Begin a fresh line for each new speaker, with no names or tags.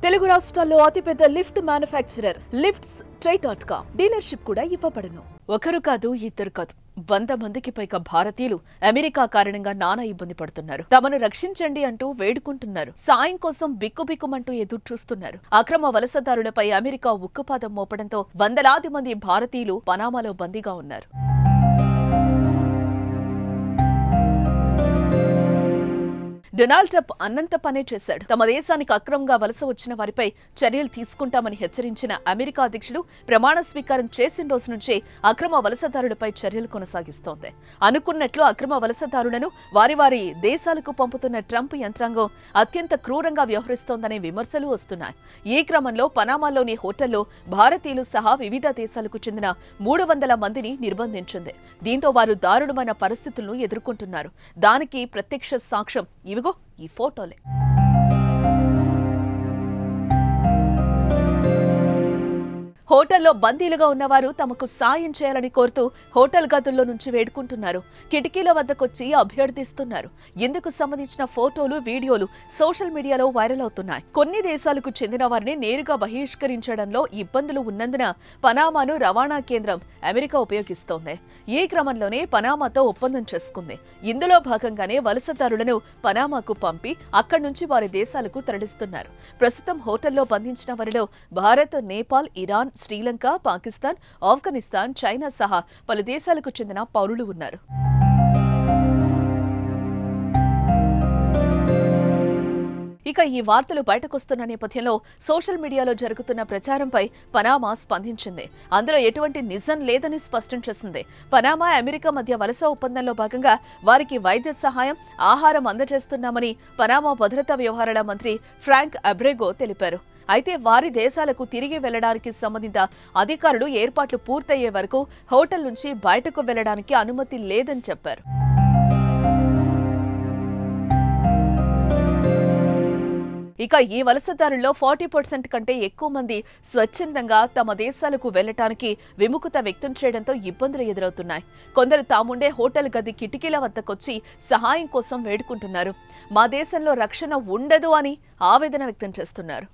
తెలుగు రాష్ట్రాల్లో అతిపెద్ద lift manufacturer lifts ట్రై.com dealership కూడా ఇవ్వబడును. ఒకరు కాదు, ఇద్దరు కాదు, 100 మందికి పైగా భారతీయులు అమెరికా కారణంగా నానా ఇబ్బంది పడుతున్నారు. తమను రక్షించండి అంటూ వేడుకుంటున్నారు. సాయం కోసం బిక్కుబిక్కుమంటూ ఎదురు చూస్తున్నారు. అక్రమ వలసదారులపై అమెరికా ఉక్కుపాదం మోపడంతో వందలాది మంది భారతీయులు పనామాలో బందీగా ఉన్నారు. డొనాల్డ్ ట్రంప్ అన్నంత పనే చేశాడు. తమ దేశానికి అక్రమంగా వలస వచ్చిన వారిపై చర్యలు తీసుకుంటామని హెచ్చరించిన అమెరికా అధ్యక్షుడు ప్రమాణ స్వీకారం చేసిన రోజు నుంచే అక్రమ వలసదారులపై చర్యలు కొనసాగిస్తోంది. అనుకున్నట్లు అక్రమ వలసదారులను వారి దేశాలకు పంపుతున్న ట్రంప్ యంత్రాంగం అత్యంత క్రూరంగా వ్యవహరిస్తోందనే విమర్శలు వస్తున్నాయి. ఈ క్రమంలో పనామాలోని హోటల్లో భారతీయులు సహా వివిధ దేశాలకు చెందిన 300 మందిని నిర్బంధించింది. దీంతో వారు దారుణమైన పరిస్థితులను ఎదుర్కొంటున్నారు. దానికి ప్రత్యక్ష సాక్ష్యం ఇవిగో ఈ ఫోటోలే. హోటల్లో బందీలుగా ఉన్నవారు తమకు సాయం చేయాలని కోరుతూ హోటల్ గదుల్లో నుంచి వేడుకుంటున్నారు. కిటికీల వద్దకొచ్చి అభ్యర్థిస్తున్నారు. ఇందుకు సంబంధించిన ఫోటోలు, వీడియోలు సోషల్ మీడియాలో వైరల్ అవుతున్నాయి. కొన్ని దేశాలకు చెందిన వారిని నేరుగా బహిష్కరించడంలో ఇబ్బందులు ఉన్నందున పనామాను రవాణా కేంద్రం అమెరికా ఉపయోగిస్తోంది. ఈ క్రమంలోనే పనామాతో ఒప్పందం చేసుకుంది. ఇందులో భాగంగానే వలసదారులను పనామాకు పంపి అక్కడి నుంచి వారి దేశాలకు తరలిస్తున్నారు. ప్రస్తుతం హోటల్లో బంధించిన వారిలో భారత్, నేపాల్, ఇరాన్, శ్రీలంక, పాకిస్తాన్, ఆఫ్ఘనిస్తాన్, చైనా సహా పలు దేశాలకు చెందిన పౌరులు ఉన్నారు. ఇక ఈ వార్తలు బయటకొస్తున్న నేపథ్యంలో సోషల్ మీడియాలో జరుగుతున్న ప్రచారంపై పనామా స్పందించింది. అందులో ఎటువంటి నిజం లేదని స్పష్టం చేసింది. పనామా, అమెరికా మధ్య వలస ఒప్పందంలో భాగంగా వారికి వైద్య సహాయం, ఆహారం అందజేస్తున్నామని పనామా భద్రతా వ్యవహారాల మంత్రి ఫ్రాంక్ అబ్రెగో తెలిపారు. అయితే వారి దేశాలకు తిరిగి వెళ్లడానికి సంబంధిత అధికారులు ఏర్పాట్లు పూర్తయ్యే వరకు హోటల్ నుంచి బయటకు వెళ్లడానికి అనుమతి లేదని చెప్పారు. ఇక ఈ వలసదారుల్లో 40% కంటే ఎక్కువ మంది స్వచ్ఛందంగా తమ దేశాలకు వెళ్లటానికి విముఖత వ్యక్తం చేయడంతో ఇబ్బందులు ఎదురవుతున్నాయి. కొందరు తాముండే హోటల్ గది కిటికీల వద్దకొచ్చి సహాయం కోసం వేడుకుంటున్నారు. మా దేశంలో రక్షణ ఉండదు అని ఆవేదన వ్యక్తం చేస్తున్నారు.